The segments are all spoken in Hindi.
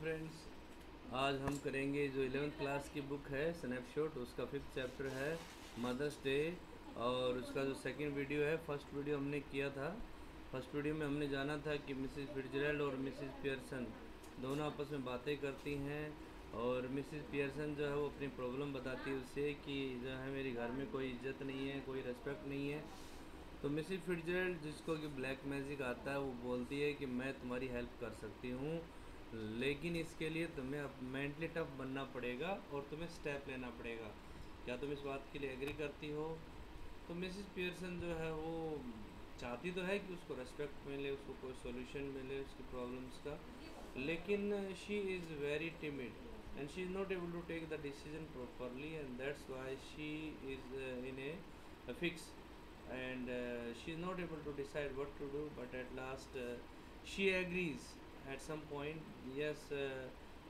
फ्रेंड्स, आज हम करेंगे जो 11th क्लास की बुक है स्नैपशॉट, उसका 5th चैप्टर है मदर्स डे। और उसका जो सेकंड वीडियो है, फर्स्ट वीडियो हमने किया था। फर्स्ट वीडियो में हमने जाना था कि मिसेस फिट्जरैल्ड और मिसेस पियर्सन दोनों आपस में बातें करती हैं और मिसेस पियर्सन जो है वो अपनी प्रॉब्लम बताती है उससे कि जो है मेरे घर में कोई इज्जत नहीं है, कोई रेस्पेक्ट नहीं है। तो मिसेस फिट्जरैल्ड, जिसको कि ब्लैक मैजिक आता है, वो बोलती है कि मैं तुम्हारी हेल्प कर सकती हूँ, लेकिन इसके लिए तुम्हें अब मेंटली टफ बनना पड़ेगा और तुम्हें स्टेप लेना पड़ेगा। क्या तुम इस बात के लिए एग्री करती हो? तो मिसेस पियर्सन जो है वो चाहती तो है कि उसको रेस्पेक्ट मिले, उसको कोई सोल्यूशन मिले उसकी प्रॉब्लम्स का, लेकिन she is very timid and she is not able to take the decision properly, and that's why she is in a fix, and she is not able to decide what to do, but at last she agrees at some point, yes,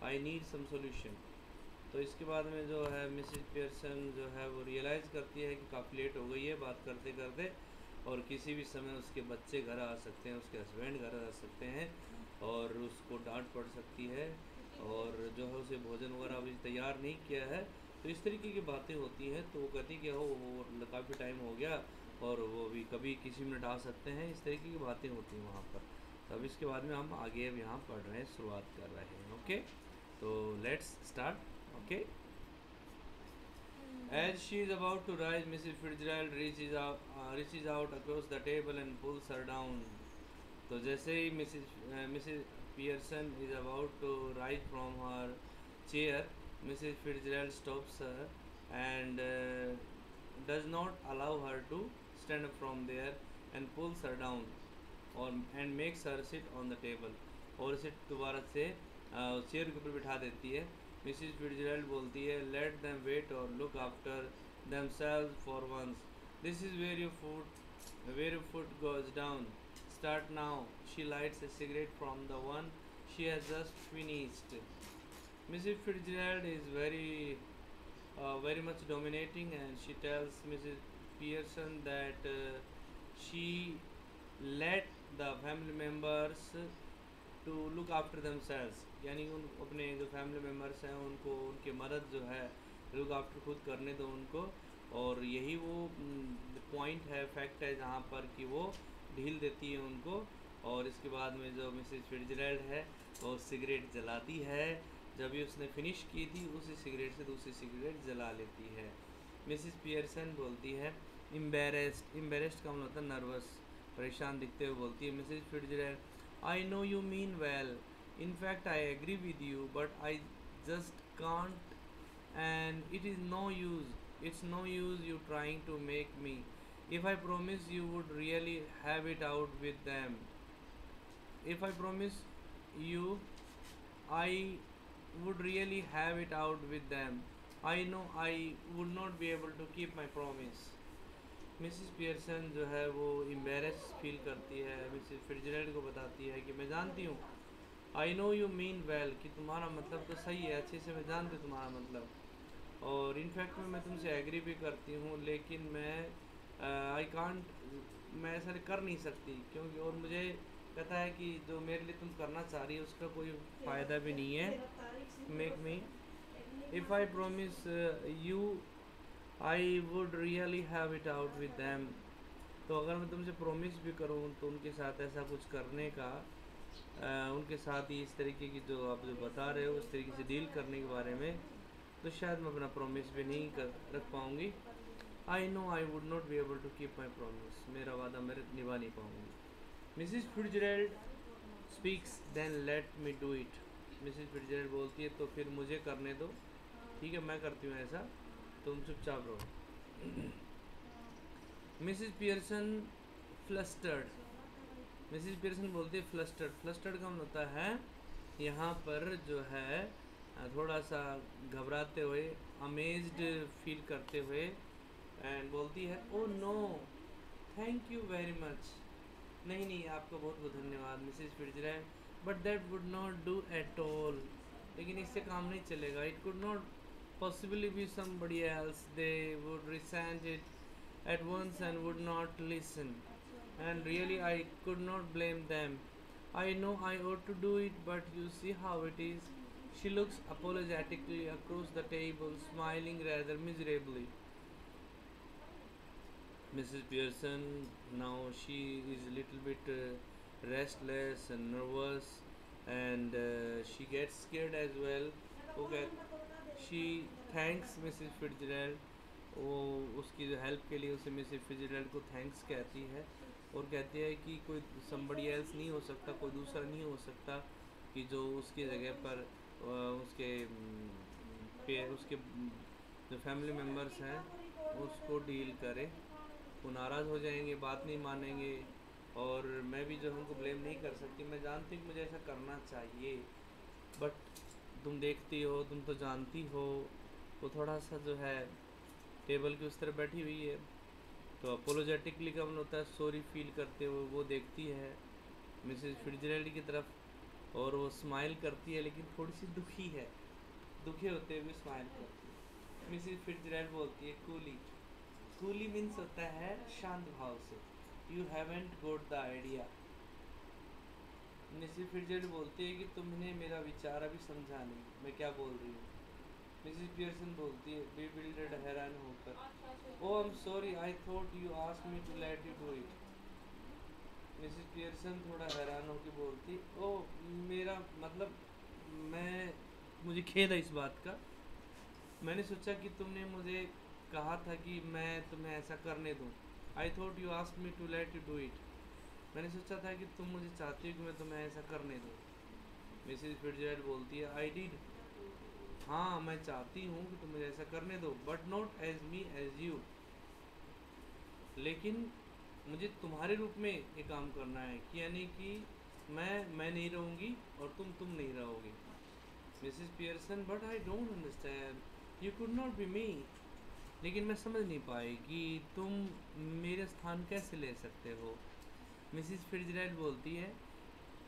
I need some solution. तो इसके बाद में जो है मिसेस पियर्सन जो है वो रियलाइज़ करती है कि काफ़ी लेट हो गई है बात करते करते, और किसी भी समय उसके बच्चे घर आ सकते हैं, उसके हस्बैंड घर आ सकते हैं और उसको डांट पड़ सकती है, और जो है उसे भोजन वगैरह अभी तैयार नहीं किया है। तो इस तरीके की बातें होती हैं। तो वो कहती कि वो काफ़ी टाइम हो गया और वो भी कभी किसी मिनट आ सकते हैं, इस तरीके की बातें होती हैं वहाँ पर। तो अब इसके बाद में हम आगे अब यहाँ पढ़ रहे हैं, शुरुआत कर रहे हैं। ओके, तो let's start. Okay. As she is about to rise, Mrs. Fitzgerald reaches out across the table and pulls her down. तो जैसे ही Mrs Pearson is about to rise from her chair, Mrs Fitzgerald stops her and does not allow her to stand up from there and pulls her down and makes her sit on the table, और उसे दोबारा से चेयर के ऊपर बिठा देती है। मिसेस फिट्जरैल्ड बोलती है, लेट देम वेट और look after themselves for once. This is where your foot goes down. Start now. She lights a cigarette from the one she has just finished. Mrs. Fitzgerald is very much dominating, and she tells Mrs. Pearson that she let the family members to look after themselves, यानी उन अपने जो फैमिली मेम्बर्स हैं उनको उनकी मदद जो है लुक आफ्टर खुद करने दो उनको। और यही वो पॉइंट है, फैक्ट है जहाँ पर कि वो ढील देती है उनको। और इसके बाद में जो मिसेस फिट्जरैल्ड है वो सिगरेट जलाती है। जब ये उसने फिनिश की थी, उसी सिगरेट से दूसरी सिगरेट जला लेती है। मिसेस पियर्सन बोलती है, एम्बेरेस्ड का मतलब होता है नर्वस, परेशान दिखते हुए बोलती है Mrs Fitzgerald, I know you mean well, in fact I agree with you, but I just can't, and it is no use, it's no use you trying to make me. If I promise you would really have it out with them, if I promise you I would really have it out with them, I know I would not be able to keep my promise. Mrs Pearson जो है वो एम्बेरस फील करती है, मिसिस फिट्जरैल्ड को बताती है कि मैं जानती हूँ, आई नो यू मीन वेल, कि तुम्हारा मतलब तो सही है, अच्छे से मैं जानती हूँ तुम्हारा मतलब, और इनफैक्ट मैं तुमसे एग्री भी करती हूँ, लेकिन मैं आई कांट, मैं ऐसा कर नहीं सकती, क्योंकि और मुझे कहता है कि जो मेरे लिए तुम करना चाह रही है उसका कोई फ़ायदा भी नहीं है। Make me, if I promise you I would really have it out with them, तो अगर मैं तुमसे प्रॉमिस भी करूँ तो उनके साथ ऐसा कुछ करने का, उनके साथ ही इस तरीके की जो आप जो बता रहे हो उस तरीके से डील करने के बारे में, तो शायद मैं अपना प्रॉमिस भी नहीं कर रख पाऊँगी। I know I would not be able to keep my promise, मेरा वादा मैं निभा नहीं पाऊँगी। Mrs Fitzgerald speaks, then let me do it. Mrs Fitzgerald बोलती है, तो फिर मुझे करने दो, ठीक है मैं करती हूँ ऐसा, तुम चुपचाप रहो। Mrs Pearson flustered, Mrs Pearson बोलती है फ्लस्टर्ड, फ्लस्टर्ड का मतलब होता है यहाँ पर जो है थोड़ा सा घबराते हुए, अमेज्ड फील करते हुए, एंड बोलती है, oh no thank you very much, नहीं नहीं आपका बहुत बहुत धन्यवाद Mrs Fitzgerald, but that would not do at all, लेकिन इससे काम नहीं चलेगा, it could not possibly be somebody else, they would resent it at once and would not listen, and really I could not blame them. I know I ought to do it, but you see how it is, She looks apologetically across the table, smiling rather miserably. Mrs. Pearson, now she is a little bit restless and nervous, and she gets scared as well. Okay, she thanks Mrs. Fitzgerald. वो उसकी जो हेल्प के लिए उसे मिसेस फिtzgerald को थैंक्स कहती है और कहती है कि कोई somebody else नहीं हो सकता, कोई दूसरा नहीं हो सकता कि जो उसकी जगह पर उसके उसके जो फैमिली मेम्बर्स हैं उसको डील करे। वो नाराज़ हो जाएंगे, बात नहीं मानेंगे, और मैं भी जो उनको ब्लेम नहीं कर सकती। मैं जानती हूँ कि मुझे ऐसा करना चाहिए, बट तुम देखती हो, तुम तो जानती हो। वो थोड़ा सा जो है टेबल के उस तरफ बैठी हुई है, तो अपोलोजेटिकली का मतलब होता है सॉरी फील करते हुए वो देखती है मिसेस फिट्जरैल्ड की तरफ, और वो स्माइल करती है लेकिन थोड़ी सी दुखी है, दुखी होते हुए स्माइल करती है। मिसेस फिट्जरैल्ड बोलती है कूली। कूली मीन्स होता है शांत भाव से। You haven't got the idea. Mrs Fitzgerald बोलती है कि तुमने मेरा विचार अभी समझा नहीं, मैं क्या बोल रही हूँ। मिसेस पियर्सन बोलती है bewildered, हैरान होकर, oh I am sorry, I thought you asked me to let you do it. Mrs Pearson थोड़ा हैरान होकर बोलती, ओह मेरा मतलब, मैं मुझे खेद है इस बात का, मैंने सोचा कि तुमने मुझे कहा था कि मैं तुम्हें ऐसा करने दूँ। I thought you asked me to let you do it. मैंने सोचा था कि तुम मुझे चाहती हो कि मैं तुम्हें ऐसा करने दूँ। मिसेस फिट्जरैल्ड बोलती है आई डिड, हाँ मैं चाहती हूँ कि तुम मुझे ऐसा करने दो, but not as me as you, लेकिन मुझे तुम्हारे रूप में ये काम करना है, कि यानी कि मैं नहीं रहूँगी और तुम नहीं रहोगे। Mrs Pearson, but I don't understand, you could not be me. लेकिन मैं समझ नहीं पाई कि तुम मेरे स्थान कैसे ले सकते हो। मिसेस फिट्जरैल्ड बोलती है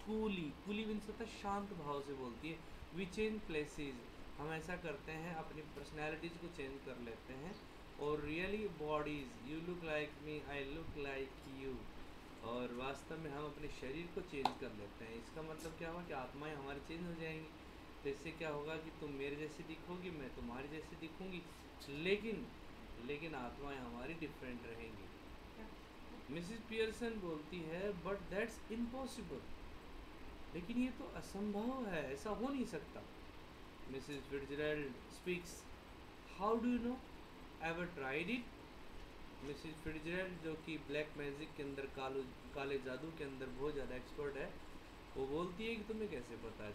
कूली, कूली मीन्स होता है शांत भाव से बोलती है, वी चेंज प्लेसेस, हम ऐसा करते हैं, अपनी पर्सनैलिटीज़ को चेंज कर लेते हैं, और really bodies, you look like me, I look like you, और वास्तव में हम अपने शरीर को चेंज कर लेते हैं। इसका मतलब क्या हुआ कि आत्माएं हमारी चेंज हो जाएंगी। तो इससे क्या होगा कि तुम मेरे जैसी दिखोगी, मैं तुम्हारी जैसी दिखूंगी, लेकिन लेकिन आत्माएं हमारी डिफरेंट रहेंगी। मिसिस पियर्सन बोलती है बट दैट्स इम्पॉसिबल, लेकिन ये तो असंभव है, ऐसा हो नहीं सकता। Mrs Fitzgerald speaks, how do you know, ever tried it. Mrs Fitzgerald जो कि ब्लैक मैजिक के अंदर, काले जादू के अंदर बहुत ज़्यादा एक्सपर्ट है, वो बोलती है कि तुम्हें कैसे पता है,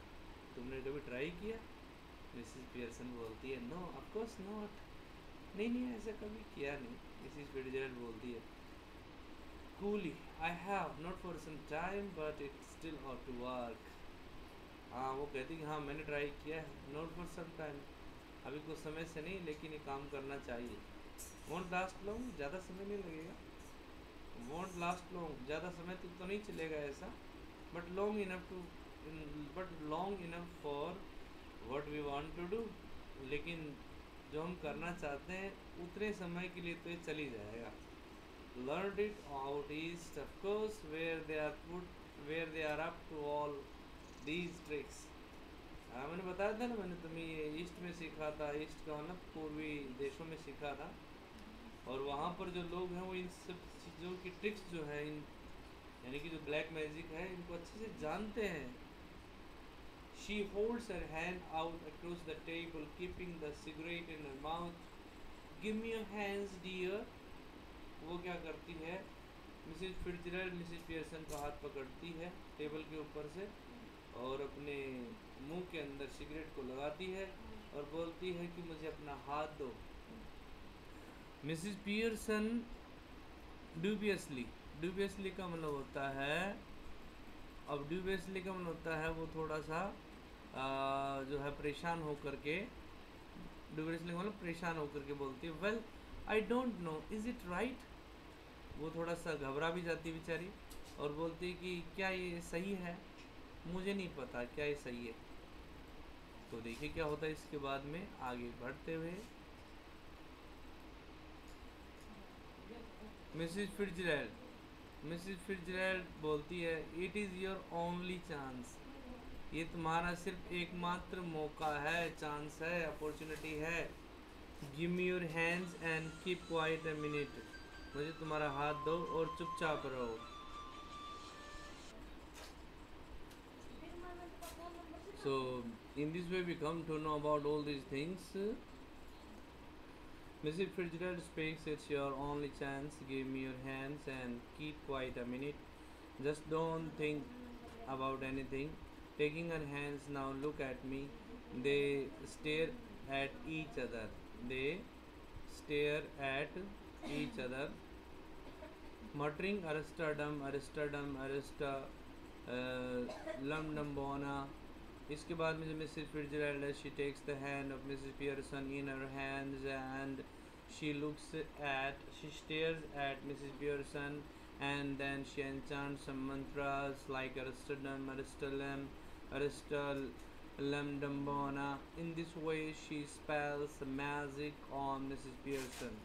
तुमने कभी ट्राई किया। मिसिस पियर्सन बोलती है नो ऑफ कोर्स नॉट, नहीं ऐसा कभी किया नहीं। मिसिस फिट्जरैल्ड बोलती है coolly, I have not for some time but it still out to work. हाँ वो कहती कि हाँ मैंने ट्राई किया है, नॉट फॉर सम टाइम, अभी कुछ समय से नहीं, लेकिन ये काम करना चाहिए। वॉन्ट लास्ट लॉन्ग, ज़्यादा समय नहीं लगेगा। वॉन्ट लास्ट लॉन्ग, ज़्यादा समय तक तो नहीं चलेगा ऐसा, but long enough to, but long enough for what we want to do, लेकिन जो हम करना चाहते हैं उतने समय के लिए तो ये चल ही जाएगा। Learned it out east, of course, where they are up to all these tricks. हाँ मैंने बताया था ना, मैंने तुम्हें ये ईस्ट में सीखा था, ईस्ट का मतलब पूर्वी देशों में सीखा था, और वहाँ पर जो लोग हैं वो इन सब चीज़ों की ट्रिक्स जो है, इन यानी कि जो ब्लैक मैजिक है, इनको अच्छे से जानते हैं। She holds her hand out across the table, keeping the cigarette in her mouth. Give me your hands, dear. वो क्या करती है, मिसेस फिट्जरैल्ड मिसेस पियर्सन का हाथ पकड़ती है टेबल के ऊपर से, और अपने मुंह के अंदर सिगरेट को लगाती है और बोलती है कि मुझे अपना हाथ दो। मिसेस पियर्सन ड्यूबियसली, ड्यूबियसली का मतलब होता है, अब ड्यूबियसली का मतलब होता है वो थोड़ा सा जो है परेशान होकर के, ड्यूबियसली मतलब परेशान होकर के बोलती है well I don't know is it right. वो थोड़ा सा घबरा भी जाती बेचारी और बोलती कि क्या ये सही है, मुझे नहीं पता क्या ये सही है। तो देखिए क्या होता है इसके बाद में आगे बढ़ते हुए। मिसेस फिट्जरैल्ड बोलती है it is your only chance, ये तुम्हारा सिर्फ एकमात्र मौका है, चांस है, अपॉर्चुनिटी है। Give me your hands and keep quite a minute. मुझे तुम्हारा हाथ दो और चुपचाप रहो। So, in this way, we come to know about all these things. Mrs. Fitzgerald speaks, it's your only chance. Give me your hands and keep quiet a minute. Just don't think about anything. Taking her hands now, look at me. They stare at each other. They stare at each other, muttering Aristodom, Aristodom, Arista, Lumdambona. इसके बाद में जो मिसेस फिट्जरैल्ड है, she takes the hand of Mrs Pearson in her hands and she looks at, she stares at Mrs. Pearson, and then she enchants some mantras like Aristodom, Aristolem, Aristolemdambona. In this way, she spells magic on Mrs. Pearson.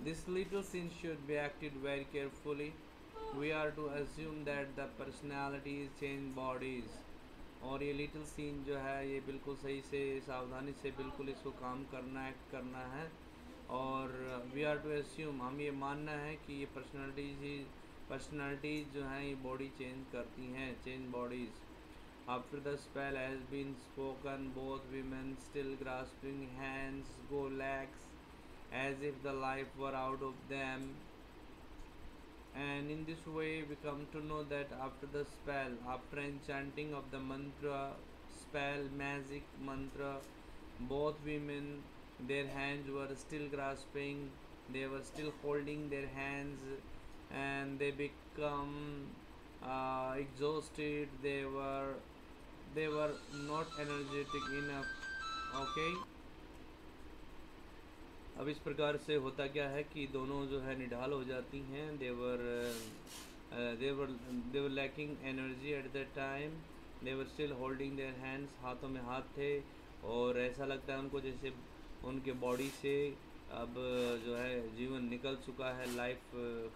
This little scene should be acted very carefully. We are to assume that the personalities change bodies. और ये लिटिल सीन जो है ये बिल्कुल सही से सावधानी से बिल्कुल इसको काम करना एक्ट करना है। और वी आर टू एस्यूम, हम ये मानना है कि ये पर्सनालिटीज़ जो हैं ये बॉडी चेंज करती हैं, change bodies. After the spell has been spoken, both women still grasping hands go lax as if the life were out of them, and in this way we come to know that after the spell, after enchanting of the mantra, spell, magic mantra, both women, their hands were still grasping, they were still holding their hands, and they become exhausted, they were not energetic enough. Okay, अब इस प्रकार से होता क्या है कि दोनों जो है निढाल हो जाती हैं। They're lacking energy at that time, they're still holding their hands, हाथों में हाथ थे और ऐसा लगता है उनको जैसे उनके बॉडी से अब जो है जीवन निकल चुका है, लाइफ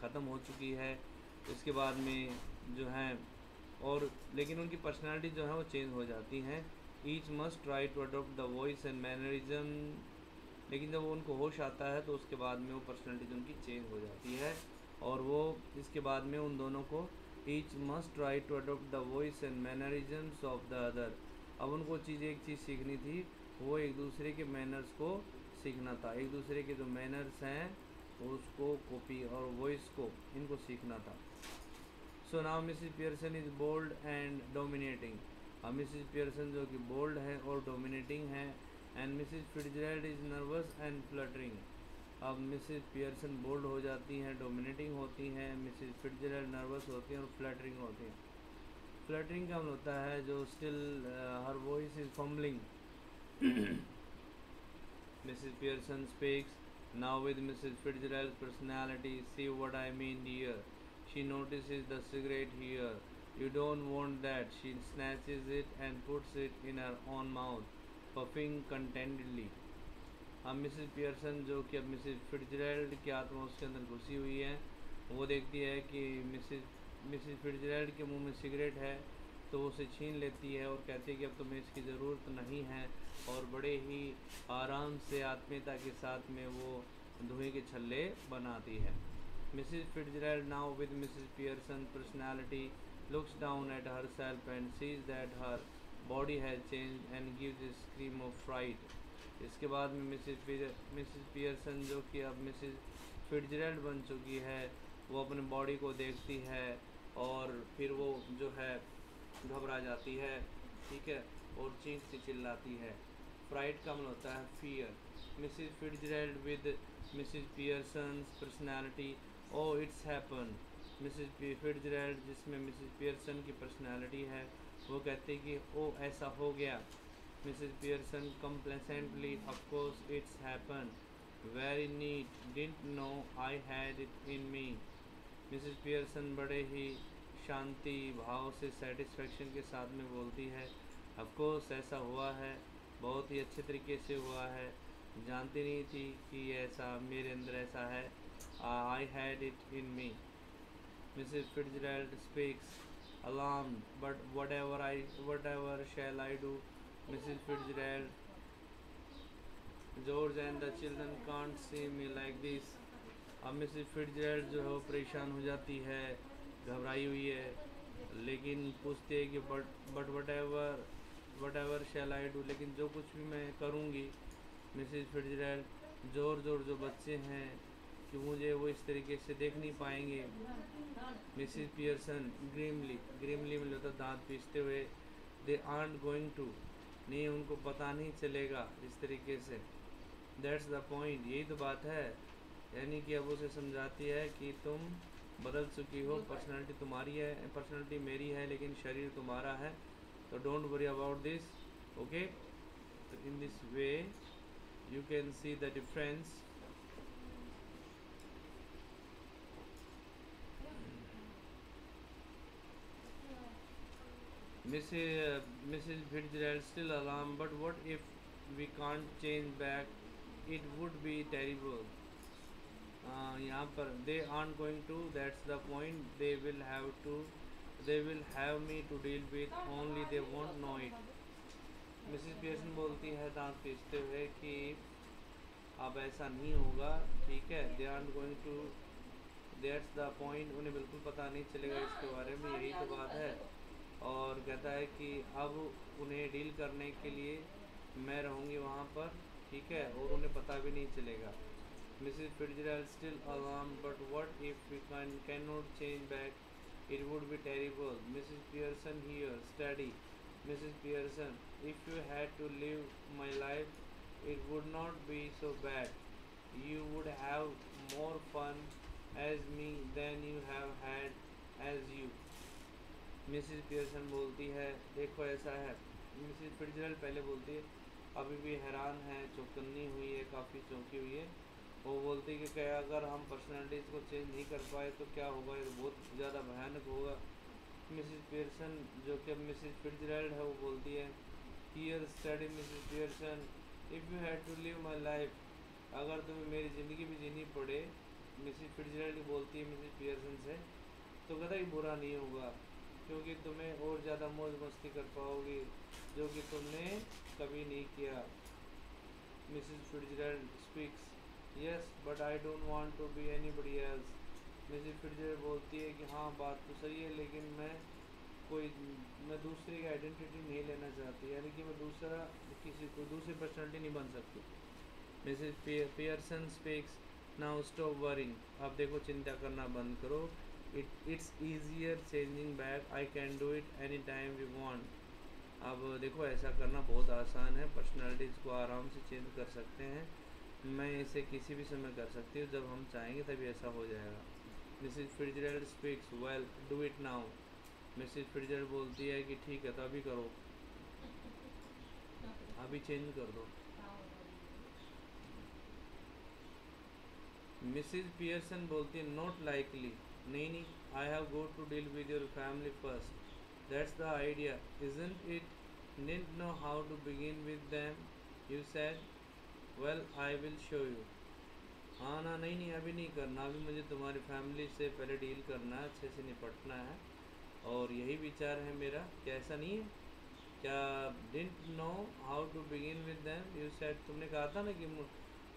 ख़त्म हो चुकी है। इसके बाद में जो है और लेकिन उनकी पर्सनालिटी जो है वो चेंज हो जाती हैं। Each must try to adopt the voice and mannerism, लेकिन जब उनको होश आता है तो उसके बाद में वो पर्सनैलिटी उनकी चेंज हो जाती है और वो इसके बाद में उन दोनों को each must try to adopt the voice and mannerisms of the other. अब उनको एक चीज़ सीखनी थी, वो एक दूसरे के मैनर्स को सीखना था, एक दूसरे के जो मैनर्स हैं उसको कॉपी और वॉइस को इनको सीखना था। So now Mrs Pearson is bold and dominating. अब मिसेस पियर्सन जो कि बोल्ड है और डोमिनेटिंग है, and Mrs Fitzgerald is nervous and fluttering. अब मिसेस पियर्सन बोल्ड हो जाती हैं, डोमिनेटिंग होती हैं, मिसेस फिट्जरैल्ड नर्वस होती हैं और फ्लटरिंग होती हैं। फ्लटरिंग का मतलब होता है जो still her voice is fumbling. Mrs Pearson speaks now with Mrs Fitzgerald personality, see what I mean here, she notices the cigarette here, you don't want that, she snatches it and puts it in her own mouth, puffing contentedly। अब मिसेस पियर्सन जो कि अब मिसेस फिट्जरैल्ड की आत्मा उसके अंदर घुसी हुई है, वो देखती है कि मिसेस फिट्जरैल्ड के मुंह में सिगरेट है तो वो उसे छीन लेती है और कहती है कि अब तुम्हें इसकी ज़रूरत नहीं है, और बड़े ही आराम से आत्मीयता के साथ में वो धुएं के छल्ले बनाती है। Mrs Fitzgerald now with Mrs Pearson personality looks down at herself and sees that her body has changed and gives a scream of fright। इसके बाद में मिसेस पियर्सन जो कि अब मिसेस फिट्जरैल्ड बन चुकी है, वो अपने बॉडी को देखती है और फिर वो जो है घबरा जाती है, ठीक है, और चीख से चिल्लाती है। फ्राइट का मतलब होता है fear. Mrs Fitzgerald with Mrs Pearson's personality, oh it's happen. Mrs Fitzgerald जिसमें मिसेस पियर्सन की पर्सनैलिटी है, वो कहते हैं कि ओ ऐसा हो गया। Mrs Pearson complacently, of course it's happen, very neat, didn't know I had it in me. Mrs Pearson बड़े ही शांति भाव से सेटिस्फेक्शन के साथ में बोलती है, ऑफ कोर्स ऐसा हुआ है, बहुत ही अच्छे तरीके से हुआ है, जानती नहीं थी कि ऐसा मेरे अंदर ऐसा है, आई had it in me. Mrs. Fitzgerald speaks, alarmed. But whatever shall I do, Mrs. Fitzgerald? George and the children can't see me like this. अब मिसेस फिट्जरल्ड जो है वो परेशान हो जाती है, घबराई हुई है, लेकिन पूछती है कि but whatever shall I do, लेकिन जो कुछ भी मैं करूँगी मिसेस फिट्जरल्ड, जो बच्चे हैं कि मुझे वो इस तरीके से देख नहीं पाएंगे। मिसेस पियर्सन ग्रीमली मतलब तो दांत पीसते हुए, दे आर्ट गोइंग टू, नहीं उनको पता नहीं चलेगा इस तरीके से। दैट्स द पॉइंट, यही तो बात है। यानी कि अब उसे समझाती है कि तुम बदल चुकी हो, पर्सनालिटी तुम्हारी है, पर्सनालिटी मेरी है, लेकिन शरीर तुम्हारा है, तो don't worry about this, okay. तो in this way you can see the difference. Mrs. Fitzgerald still alarmed, but what if we can't change back? It would be terrible. यहाँ पर they aren't going to, that's the point, they will have me to deal with, only they won't know it. Mrs Pearson बोलती है दांत पीसते हुए कि अब ऐसा नहीं होगा, ठीक है, they aren't going to, that's the point, उन्हें बिल्कुल पता नहीं चलेगा इसके बारे में, यही तो बात है। और कहता है कि अब उन्हें डील करने के लिए मैं रहूँगी वहाँ पर, ठीक है, और उन्हें पता भी नहीं चलेगा। Mrs. Fitzgerald still alarmed, but what if we cannot change back? It would be terrible. Mrs. Pearson here, steady. Mrs. Pearson, if you had to live my life, it would not be so bad. You would have more fun as me than you have had as you. Mrs Pearson बोलती है, देखो ऐसा है, मिसिज फिट्जरल्ड पहले बोलती है, अभी भी हैरान है, चौकन्नी हुई है, काफ़ी चौंकी हुई है। वो बोलती है कि क्या अगर हम पर्सनालिटीज़ को चेंज नहीं कर पाए तो क्या होगा, ये बहुत ज़्यादा भयानक होगा। मिसिज पियर्सन जो कि अब मिसिज फिट्जरल्ड है वो बोलती है, here study Mrs Pearson, if you had to live my life, अगर तुम्हें मेरी ज़िंदगी भी जीनी पड़े, मिसिज फिट्जरल्ड बोलती है मिसिज पियर्सन से, तो कहता कि बुरा नहीं होगा, क्योंकि तुम्हें और ज़्यादा मौज मस्ती कर पाओगी जो कि तुमने कभी नहीं किया। Mrs Fitzgerald speaks, yes but I don't want to be anybody else. Mrs Fitzgerald बोलती है कि हाँ बात तो सही है, लेकिन मैं दूसरे की आइडेंटिटी नहीं लेना चाहती, यानी कि मैं कोई दूसरी पर्सनैलिटी नहीं बन सकती। Mrs Pearson speaks, now stop worrying, अब देखो चिंता करना बंद करो, it's easier changing back, I can do it anytime we want। अब देखो ऐसा करना बहुत आसान है, पर्सनालिटीज़ को आराम से चेंज कर सकते हैं, मैं इसे किसी भी समय कर सकती हूँ, जब हम चाहेंगे तभी ऐसा हो जाएगा। Mrs Fitzgerald speaks, well do it now. Mrs Fitzgerald बोलती है कि ठीक है तो अभी करो, अभी चेंज कर दो। मिसिज पियर्सन बोलती है, नॉट लाइकली, नहीं, I have go to deal with your family first, that's the idea isn't it, didn't know how to begin with them, you said, well I will show you. हाँ ना, नहीं अभी नहीं करना, अभी मुझे तुम्हारी फैमिली से पहले डील करना है, अच्छे से निपटना है, और यही विचार है मेरा, क्या ऐसा नहीं है क्या? Didn't know how to begin with them, you said, तुमने कहा था ना कि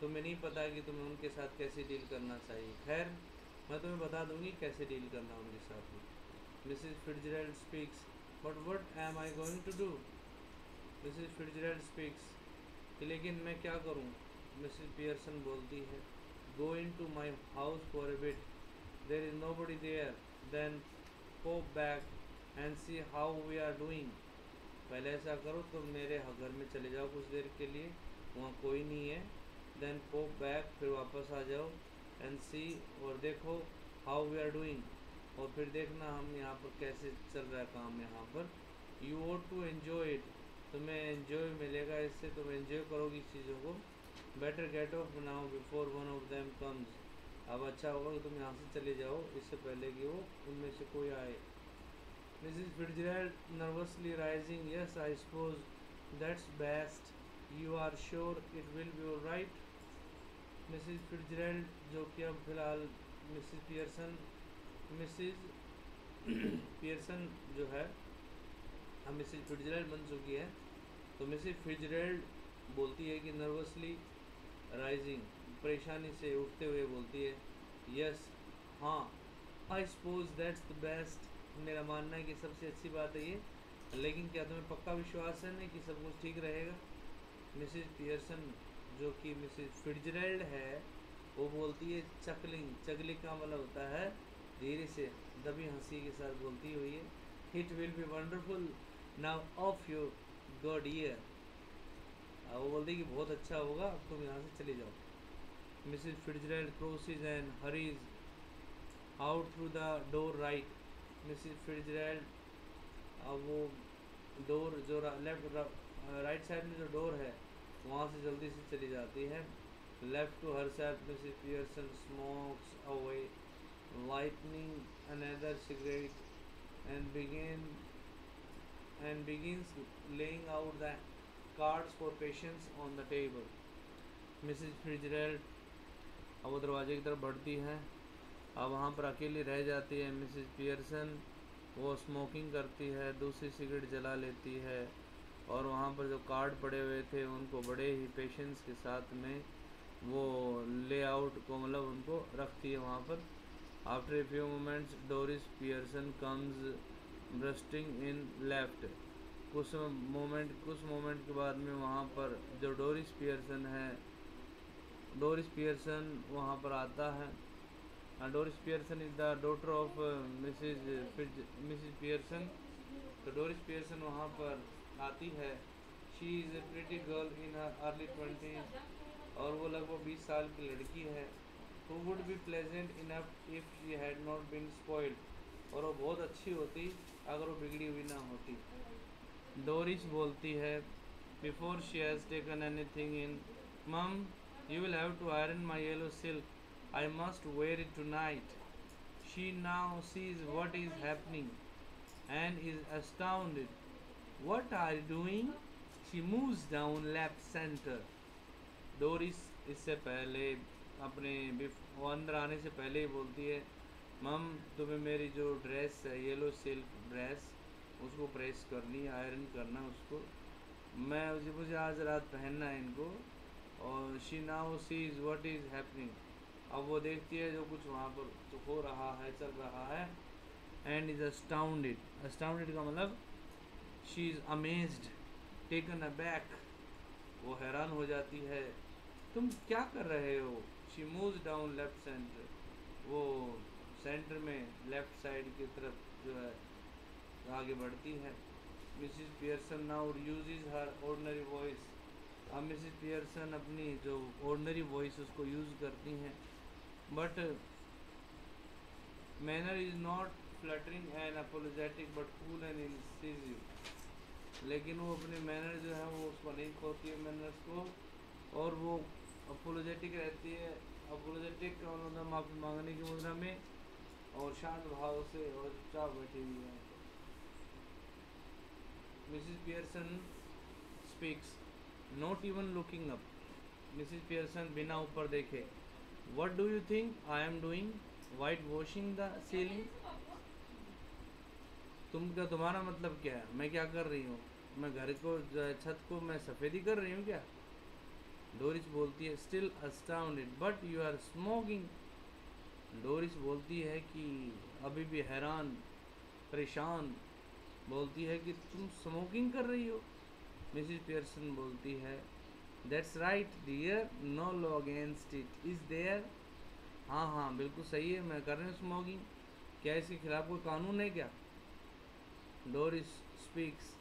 तुम्हें नहीं पता कि तुम्हें उनके साथ कैसे डील करना चाहिए। खैर मैं तुम्हें बता दूंगी कैसे डील करना उनके साथ में। Mrs Fitzgerald speaks, but what am I going to do. Mrs Fitzgerald speaks, लेकिन मैं क्या करूं। मिसिज पियर्सन बोलती है, go into my house for a bit, there is nobody there, then pop back and see how we are doing. पहले ऐसा करो, तुम मेरे घर में चले जाओ कुछ देर के लिए, वहाँ कोई नहीं है, देन पॉप बैक, फिर वापस आ जाओ, एंड सी, और देखो, हाउ वी आर डूइंग, और फिर देखना हम यहाँ पर कैसे चल रहा है काम यहाँ पर। You want to enjoy it, तुम्हें एन्जॉय मिलेगा इससे, तुम एन्जॉय करोगी इस चीज़ों को। Better get off now before one of them comes, अब अच्छा होगा कि तुम यहाँ से चले जाओ इससे पहले कि वो उनमें से कोई आए। Mrs Fitzgerald nervously rising, yes I suppose that's best, you are sure it will be alright. Mrs Fitzgerald जो कि अब फिलहाल मिसिज पियर्सन, मिसिज पियर्सन जो है, अब मिसेज फिट्जरैल्ड बन चुकी है, तो मिसेज फिट्जरैल्ड बोलती है कि नर्वसली राइजिंग, परेशानी से उठते हुए बोलती है, यस, हाँ, आई सपोज दैट्स द बेस्ट, मेरा मानना है कि सबसे अच्छी बात है ये, लेकिन क्या तुम्हें पक्का विश्वास है ना कि सब कुछ ठीक रहेगा? मिसेज पियर्सन जो कि मिसेज फिट्जरैल्ड है, वो बोलती है चकलिंग, चकलिंग का मतलब होता है धीरे से दबी हंसी के साथ बोलती हुई है, it will B wonderful now of your God year. वो बोलती है कि बहुत अच्छा होगा, अब तुम यहाँ से चले जाओ। Mrs Fitzgerald crosses and hurries out through the door right. Mrs Fitzgerald अब वो डोर जो लेफ्ट राइट साइड में जो डोर है वहाँ से जल्दी से चली जाती है। Left to herself Mrs Pearson smokes away lighting another cigarette and begins laying out the cards for patients on the table. Mrs Fitzgerald अब वो दरवाजे की तरफ बढ़ती है, अब वहाँ पर अकेली रह जाती है मिसेज पियर्सन। वो स्मोकिंग करती है, दूसरी सिगरेट जला लेती है और वहाँ पर जो कार्ड पड़े हुए थे उनको बड़े ही पेशेंस के साथ में वो लेआउट को मतलब उनको रखती है वहाँ पर। After a few moments Doris Pearson comes bursting in left. कुछ मोमेंट के बाद में वहाँ पर जो डोरिस पियर्सन वहाँ पर आता है। Doris Pearson is the daughter of Mrs Pearson. तो डोरिस पियर्सन वहाँ पर आती है। She is a pretty girl in her early 20s और वो लगभग 20 साल की लड़की है। Who would be pleasant enough if she had not been spoiled, और वो बहुत अच्छी होती अगर वो बिगड़ी हुई ना होती। डोरिस बोलती है before she has taken anything in, मम you will have to iron my yellow silk, I must wear it tonight. She now sees what is happening and is astounded. What are you doing? She moves down left center. Doris इससे पहले अपने वो अंदर आने से पहले ही बोलती है, मम तुम्हें मेरी जो ड्रेस है येलो सिल्क ड्रेस उसको प्रेस करनी, आयरन करना उसको, मुझे आज रात पहनना है इनको। और she now sees what is happening, अब वो देखती है जो कुछ वहाँ पर जो हो रहा है, चल रहा है। एंड इज़ अस्टाउंडेड, अस्टाउंडेड का मतलब she is amazed, taken aback, वो हैरान हो जाती है, तुम क्या कर रहे हो। She moves down left centre, वो सेंटर में लेफ्ट साइड की तरफ जो है आगे बढ़ती है। मिसिज पियर्सन नाउ यूजेस हर ऑर्डिनरी वॉइस, अब मिसिज पियर्सन अपनी जो ऑर्डिनरी वॉइस उसको यूज़ करती हैं, but manner is not fluttering and apologetic but cool and incisive, लेकिन वो अपने मैनर जो है वो उसको नहीं खोती है मैनर्स को, और वो अपोलोजेटिक रहती है। अपोलोजेटिक का मतलब माफ़ी मांगने की मुद्रा में, और शांत भाव से और चुपचाप बैठी हुई है। Mrs Pearson speaks not even looking up, Mrs Pearson बिना ऊपर देखे, what do you think I am doing, white washing the ceiling, तुम्हारा मतलब क्या है, मैं क्या कर रही हूँ, मैं घर को छत को मैं सफ़ेदी कर रही हूँ क्या। डोरिस बोलती है still astounded but you are smoking, Doris बोलती है कि अभी भी हैरान परेशान, बोलती है कि तुम स्मोकिंग कर रही हो। मिसिज पियर्सन बोलती है that's right dear, no law against it is there, हाँ हाँ बिल्कुल सही है, मैं कर रही हूँ स्मोकिंग, क्या इसके खिलाफ कोई कानून है क्या। Doris speaks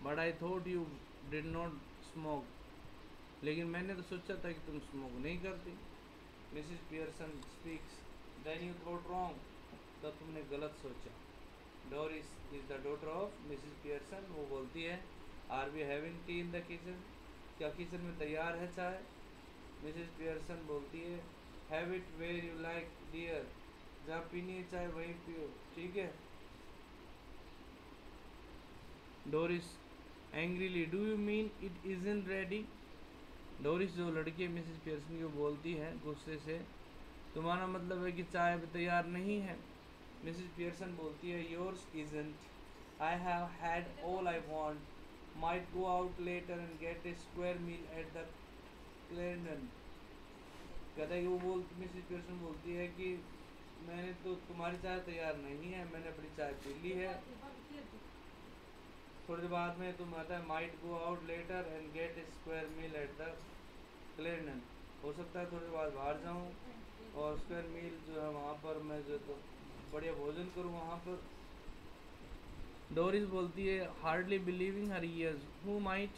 but I thought you did not smoke, लेकिन मैंने तो सोचा था कि तुम स्मोक नहीं करती। Mrs Pearson speaks then you thought wrong, तब तुमने गलत सोचा। Doris is the daughter of Mrs Pearson, वो बोलती है are we having tea in the kitchen, क्या किचन में तैयार है चाय। मिसिज पियर्सन बोलती है have it where you like dear, जहाँ पीनी है चाय वहीं पियो, ठीक है। Doris angrily do you mean it isn't ready, Doris जो लड़की है मिसिज पियर्सन की बोलती है गुस्से से, तुम्हारा मतलब है कि चाय तैयार नहीं है। मिसेस पियर्सन बोलती है yours isn't, I have had all I want, might go out later and get a square meal at the Clarendon. कहता है कि वो बोल मिसेस पियर्सन बोलती है कि मैंने तो तुम्हारी चाय तैयार नहीं है, मैंने अपनी चाय पी ली है। थोड़ी देर बाद में तुम आता है might go out later and get a square meal at the Clarendon. हो सकता है थोड़ी देर बाद बाहर जाऊँ और स्क्वायर मील जो है वहाँ पर मैं जो तो बढ़िया भोजन करूँ वहाँ पर। डोरिस बोलती है hardly believing her years who might.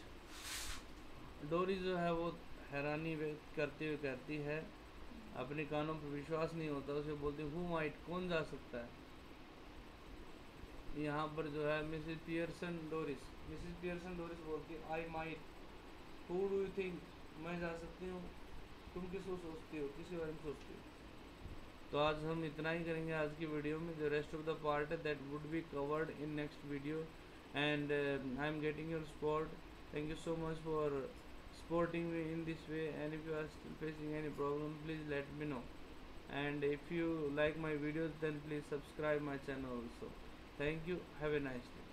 Doris जो है वो हैरानी व्यक्त करते हुए कहती है, अपने कानों पर विश्वास नहीं होता, उसे बोलती हु माइट, कौन जा सकता है। यहाँ पर जो है मिसेस पियर्सन डोरिस बोलती है I might, who do you think, मैं जा सकती हूँ, तुम किसको सोचती हो, किसी बारे में सोचती हो। तो आज हम इतना ही करेंगे आज की वीडियो में। जो रेस्ट ऑफ द पार्ट है that would be covered in next video and I am getting your support. Thank you so much for supporting me in this way, and if you are still facing any problem please let me know, and if you like my videos then please subscribe my channel also. Thank you, have a nice day.